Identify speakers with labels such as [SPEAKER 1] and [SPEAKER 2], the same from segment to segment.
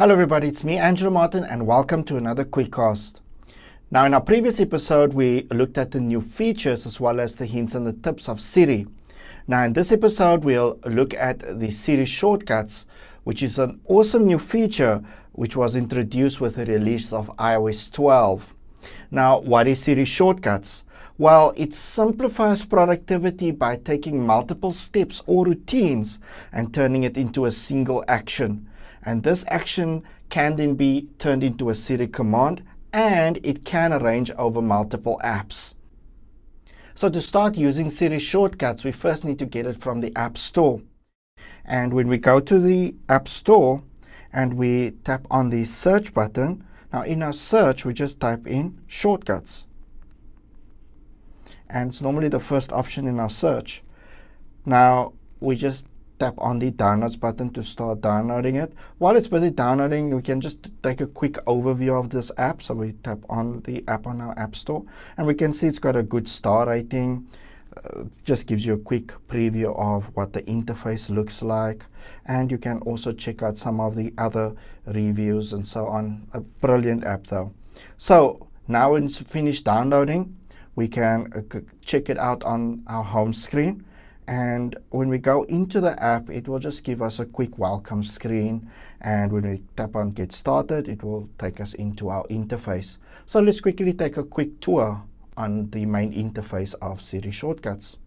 [SPEAKER 1] Hello everybody, it's me, Angelo Martin, and welcome to another Quickcast. Now in our previous episode, we looked at the new features as well as the hints and the tips of Siri. Now in this episode, we'll look at the Siri Shortcuts, which is an awesome new feature which was introduced with the release of iOS 12. Now, what is Siri Shortcuts? Well, it simplifies productivity by taking multiple steps or routines and turning it into a single action. And this action can then be turned into a Siri command, and it can arrange over multiple apps. So to start using Siri Shortcuts, we first need to get it from the App Store. And when we go to the App Store and we tap on the search button, now in our search we just type in Shortcuts. And it's normally the first option in our search. Now we just tap on the downloads button to start downloading it. While it's busy downloading, we can just take a quick overview of this app. So we tap on the app on our App Store and we can see it's got a good star rating. Just gives you a quick preview of what the interface looks like, and you can also check out some of the other reviews and so on. A brilliant app though. So now when it's finished downloading, we can check it out on our home screen. And when we go into the app, it will just give us a quick welcome screen. And when we tap on Get Started, it will take us into our interface. So let's quickly take a quick tour on the main interface of Siri Shortcuts.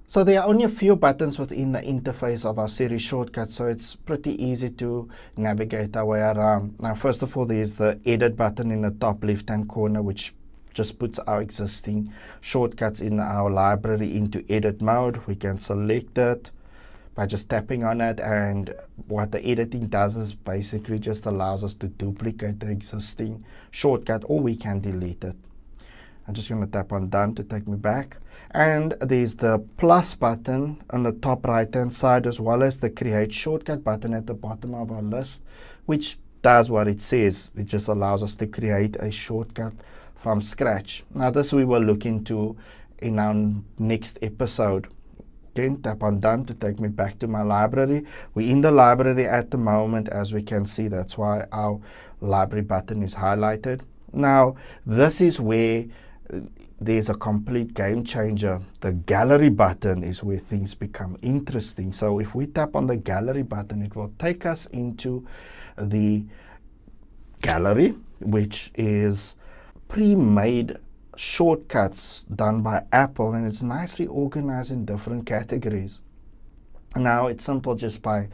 [SPEAKER 1] So there are only a few buttons within the interface of our Siri Shortcuts, so it's pretty easy to navigate our way around. Now, first of all, there's the Edit button in the top left-hand corner, which just puts our existing shortcuts in our library into edit mode. We can select it by just tapping on it, and what the editing does is basically just allows us to duplicate the existing shortcut, or we can delete it. I'm just going to tap on Done to take me back. And there's the plus button on the top right hand side, as well as the Create Shortcut button at the bottom of our list, which does what it says. It just allows us to create a shortcut from scratch. Now this we will look into in our next episode. Again, tap on Done to take me back to my library. We're in the library at the moment, as we can see. That's why our library button is highlighted. Now this is where there's a complete game changer. The gallery button is where things become interesting. So if we tap on the gallery button, it will take us into the gallery, which is pre-made shortcuts done by Apple, and it's nicely organized in different categories. Now it's simple just by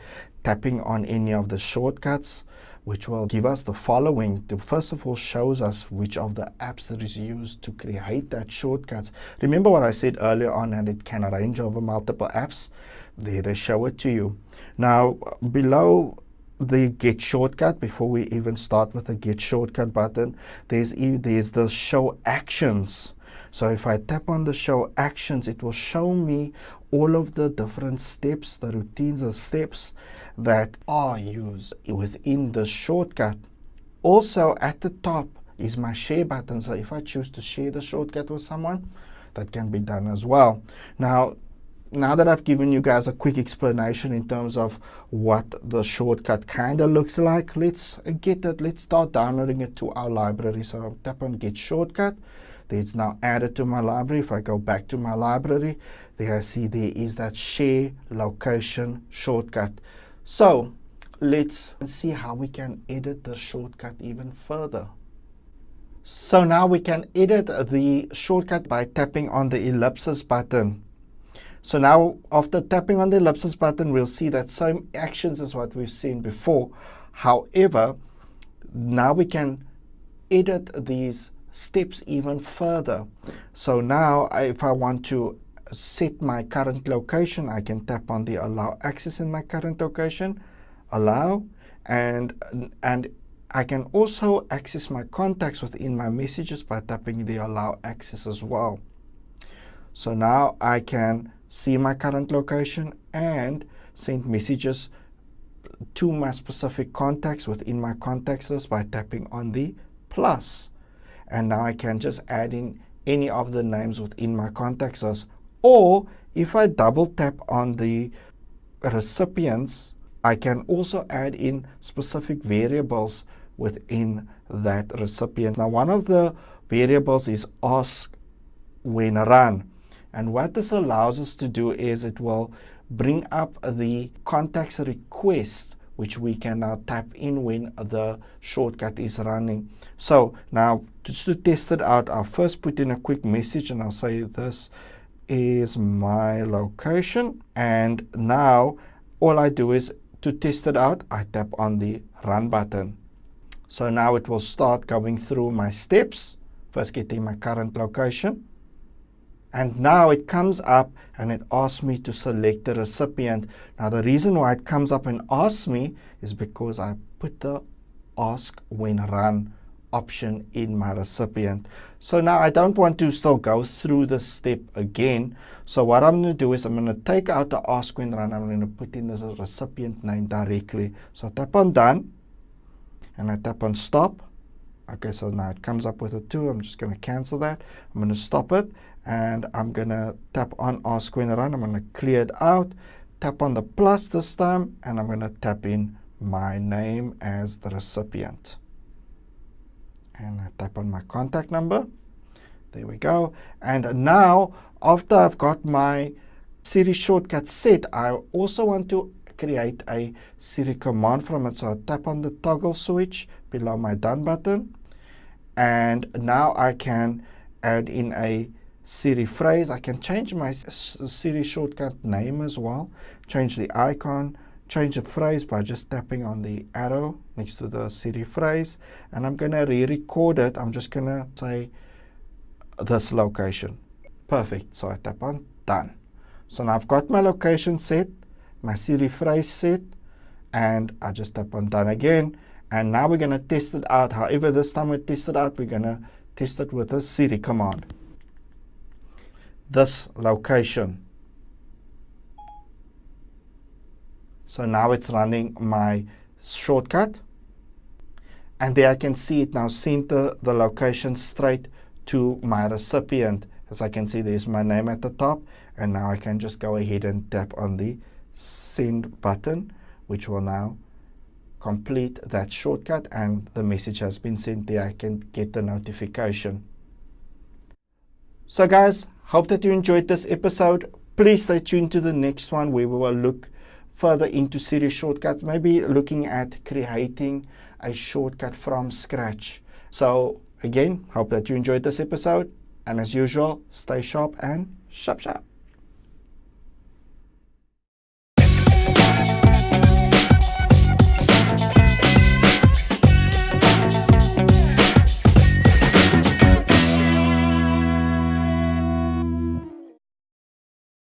[SPEAKER 1] tapping on any of the shortcuts, which will give us the following. First of all, shows us which of the apps that is used to create that shortcuts. Remember what I said earlier on, and it can arrange over multiple apps. There they show it to you. Now below the Get Shortcut, before we even start with the Get Shortcut button, there's the Show Actions. So if I tap on the Show Actions, it will show me all of the different steps, the routines, the steps that are used within the shortcut. Also at the top is my Share button. So if I choose to share the shortcut with someone, that can be done as well. Now that I've given you guys a quick explanation in terms of what the shortcut kind of looks like, let's start downloading it to our library. So I'll tap on Get Shortcut. It's now added to my library. If I go back to my library, there I see there is that Share Location shortcut. So let's see how we can edit the shortcut even further. So now we can edit the shortcut by tapping on the ellipsis button. So now after tapping on the ellipsis button, we'll see that same actions as what we've seen before. However, now we can edit these steps even further. So now if I want to set my current location, I can tap on the Allow Access in my current location, Allow, and I can also access my contacts within my messages by tapping the Allow Access as well. So now I can see my current location and send messages to my specific contacts within my contacts list by tapping on the plus. And now I can just add in any of the names within my contacts list. Or if I double tap on the recipients I can also add in specific variables within that recipient. Now, one of the variables is ask when run. And what this allows us to do is it will bring up the contacts request, which we can now tap in when the shortcut is running. So now, just to test it out, I'll first put in a quick message and I'll say this is my location. And now all I do is to test it out, I tap on the run button. So now it will start going through my steps, first getting my current location. And now it comes up and it asks me to select the recipient. Now the reason why it comes up and asks me is because I put the ask when run option in my recipient. So now I don't want to still go through this step again. So what I'm going to do is I'm going to take out the ask when run. I'm going to put in the recipient name directly. So I tap on done and I tap on stop. Okay, so now it comes up with a 2. I'm just going to cancel that. I'm going to stop it. And I'm going to tap on ask when run. I'm going to clear it out, tap on the plus this time, and I'm going to tap in my name as the recipient. And I tap on my contact number. There we go. And now, after I've got my Siri shortcut set, I also want to create a Siri command from it. So I tap on the toggle switch below my done button. And now I can add in a Siri phrase. I can change my Siri shortcut name as well, change the icon, change the phrase by just tapping on the arrow next to the Siri phrase, and I'm going to re-record it. I'm just going to say this location. Perfect. So I tap on done. So now I've got my location set, my Siri phrase set, and I just tap on done again. And now we're going to test it out. However, this time we test it out, we're going to test it with a Siri command. This location. So now it's running my shortcut. And there I can see it now sent the location straight to my recipient. As I can see, there's my name at the top. And now I can just go ahead and tap on the send button, which will now complete that shortcut, and the message has been sent there. I can get the notification. So guys, hope that you enjoyed this episode. Please stay tuned to the next one where we will look further into Siri shortcuts, maybe looking at creating a shortcut from scratch. So again, hope that you enjoyed this episode. And as usual, stay sharp and sharp.